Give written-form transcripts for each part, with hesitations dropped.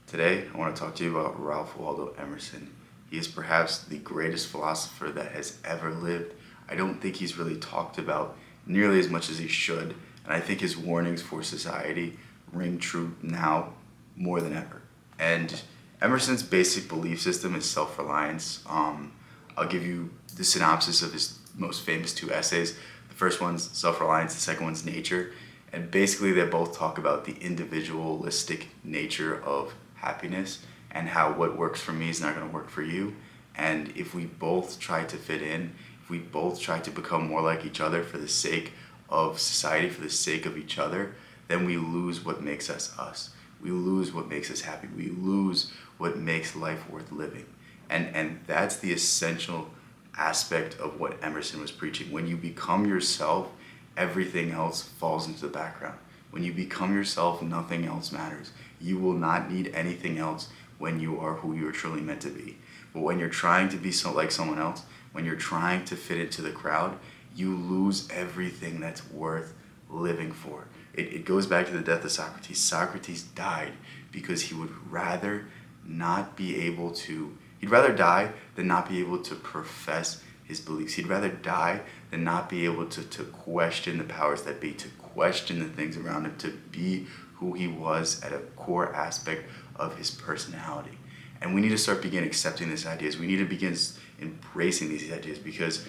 Today, I want to talk to you about Ralph Waldo Emerson. He is perhaps the greatest philosopher that has ever lived. I don't think he's really talked about nearly as much as he should, and I think his warnings for society ring true now more than ever. And Emerson's basic belief system is self-reliance. I'll give you the synopsis of his most famous two essays. The first one's self-reliance, the second one's nature. And basically they both talk about the individualistic nature of happiness and how what works for me is not going to work for you. And if we both try to fit in, if we both try to become more like each other for the sake of society, for the sake of each other, then we lose what makes us us. We lose what makes us happy. We lose what makes life worth living. And that's the essential aspect of what Emerson was preaching. When you become yourself, everything else falls into the background. When you become yourself, nothing else matters. You will not need anything else when you are who you are truly meant to be. But when you're trying to be so like someone else, when you're trying to fit into the crowd, you lose everything that's worth living for. It goes back to the death of Socrates. Socrates died because he would rather not be able to, he'd rather die than not be able to profess his beliefs. He'd rather die than not be able to question the powers that be, to question the things around him, to be who he was at a core aspect of his personality. And we need to start begin accepting these ideas. We need to begin embracing these ideas, because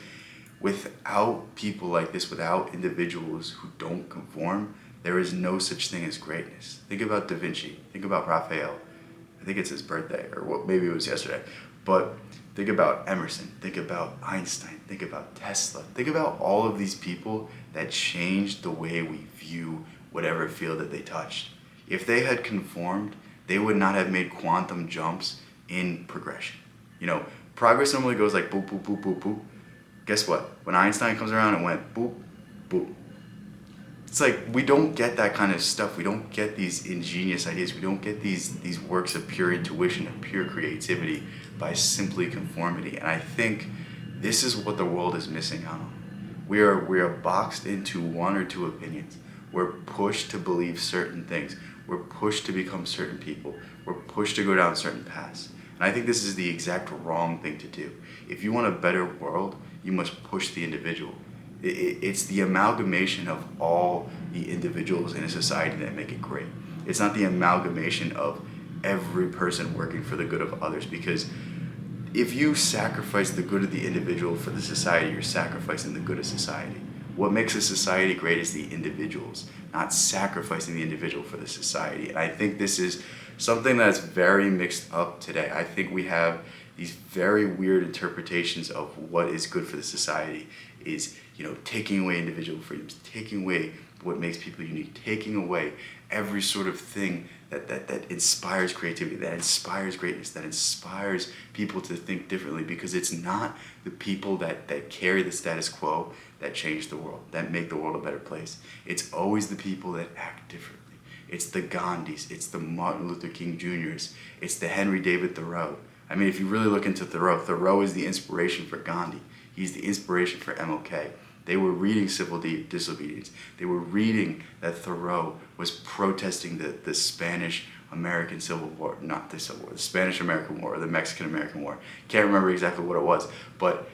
without people like this, without individuals who don't conform, there is no such thing as greatness. Think about Da Vinci. Think about Raphael. I think it's his birthday, or what, maybe it was yesterday. But think about Emerson. Think about Einstein. Think about Tesla. Think about all of these people that changed the way we view whatever field that they touched. If they had conformed, they would not have made quantum jumps in progression. You know, progress normally goes like boop, boop, boop, boop, boop. Guess what? When Einstein comes around, it went boop, boop. It's like we don't get that kind of stuff. We don't get these ingenious ideas. We don't get these works of pure intuition and pure creativity by simply conformity. And I think this is what the world is missing out on. We are boxed into one or two opinions. We're pushed to believe certain things. We're pushed to become certain people. We're pushed to go down certain paths. And I think this is the exact wrong thing to do. If you want a better world, you must push the individual. It's the amalgamation of all the individuals in a society that make it great. It's not the amalgamation of every person working for the good of others, because if you sacrifice the good of the individual for the society, you're sacrificing the good of society. What makes a society great is the individuals, not sacrificing the individual for the society. And I think this is something that's very mixed up today. I think we have these very weird interpretations of what is good for the society is, taking away individual freedoms, taking away what makes people unique, taking away every sort of thing that inspires creativity, that inspires greatness, that inspires people to think differently, because it's not the people that carry the status quo that change the world, that make the world a better place. It's always the people that act differently. It's the Gandhis, it's the Martin Luther King Jr.'s, it's the Henry David Thoreau. I mean, if you really look into Thoreau, Thoreau is the inspiration for Gandhi. He's the inspiration for MLK. They were reading civil disobedience. They were reading that Thoreau was protesting the Spanish-American Civil War, not the Civil War, the Spanish-American War, or the Mexican-American War. Can't remember exactly what it was, but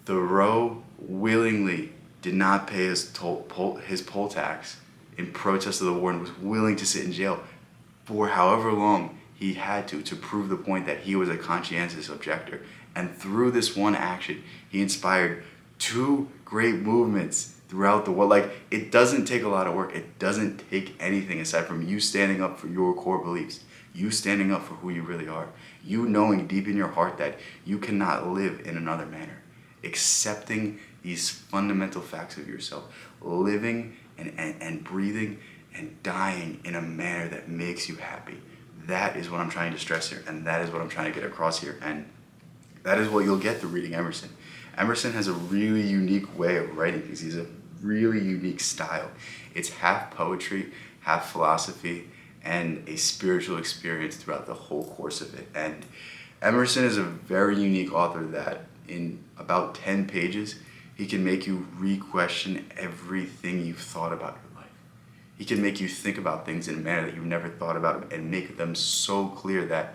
Thoreau willingly did not pay his poll tax in protest of the war, and was willing to sit in jail for however long he had to prove the point that he was a conscientious objector. And through this one action, he inspired two great movements throughout the world. Like, it doesn't take a lot of work. It doesn't take anything aside from you standing up for your core beliefs, you standing up for who you really are, you knowing deep in your heart that you cannot live in another manner, accepting these fundamental facts of yourself, living and breathing and dying in a manner that makes you happy. That is what I'm trying to stress here, and that is what I'm trying to get across here, and that is what you'll get through reading Emerson. Emerson has a really unique way of writing things. He's a really unique style. It's half poetry, half philosophy, and a spiritual experience throughout the whole course of it. And Emerson is a very unique author that in about 10 pages, he can make you re-question everything you've thought about your life. He can make you think about things in a manner that you've never thought about and make them so clear that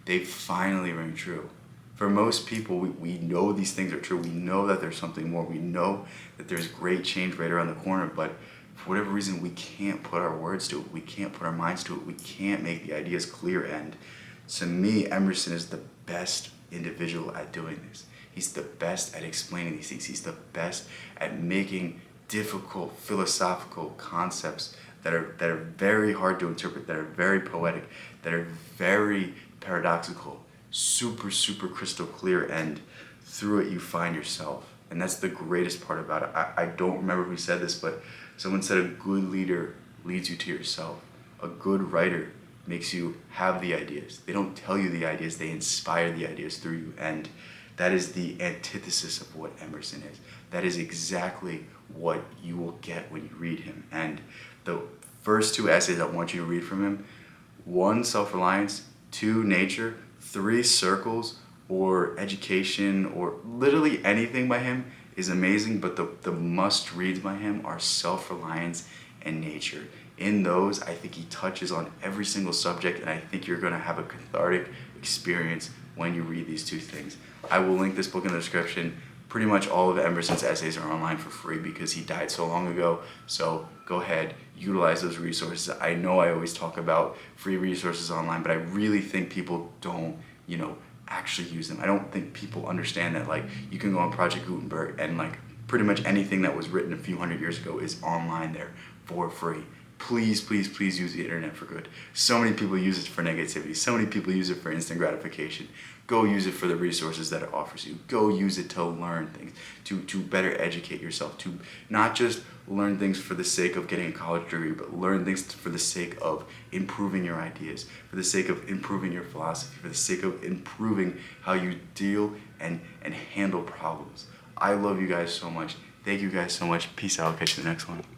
they finally ring true. For most people, we know these things are true. We know that there's something more. We know that there's great change right around the corner, but for whatever reason, we can't put our words to it. We can't put our minds to it. We can't make the ideas clear. And to me, Emerson is the best individual at doing this. He's the best at explaining these things. He's the best at making difficult philosophical concepts that are very hard to interpret, that are very poetic, that are very paradoxical, super crystal clear, and through it you find yourself. And that's the greatest part about it. I don't remember who said this, but someone said a good leader leads you to yourself. A good writer makes you have the ideas. They don't tell you the ideas, they inspire the ideas through you. And that is the antithesis of what Emerson is. That is exactly what you will get when you read him. And the first two essays I want you to read from him, 1, self-reliance, 2, nature, 3, circles, or education, or literally anything by him is amazing, but the must-reads by him are self-reliance and nature. In those, I think he touches on every single subject, and I think you're going to have a cathartic experience when you read these two things. I will link this book in the description. Pretty much all of Emerson's essays are online for free because he died so long ago, so go ahead, utilize those resources. I know I always talk about free resources online, but I really think people don't, actually use them. I don't think people understand that, you can go on Project Gutenberg and, pretty much anything that was written a few hundred years ago is online there for free. Please use the internet for good. So many people use it for negativity. So many people use it for instant gratification. Go use it for the resources that it offers you. Go use it to learn things, to better educate yourself, to not just learn things for the sake of getting a college degree, but learn things for the sake of improving your ideas, for the sake of improving your philosophy, for the sake of improving how you deal and handle problems. I love you guys so much. Thank you guys so much. Peace out. I'll catch you in the next one.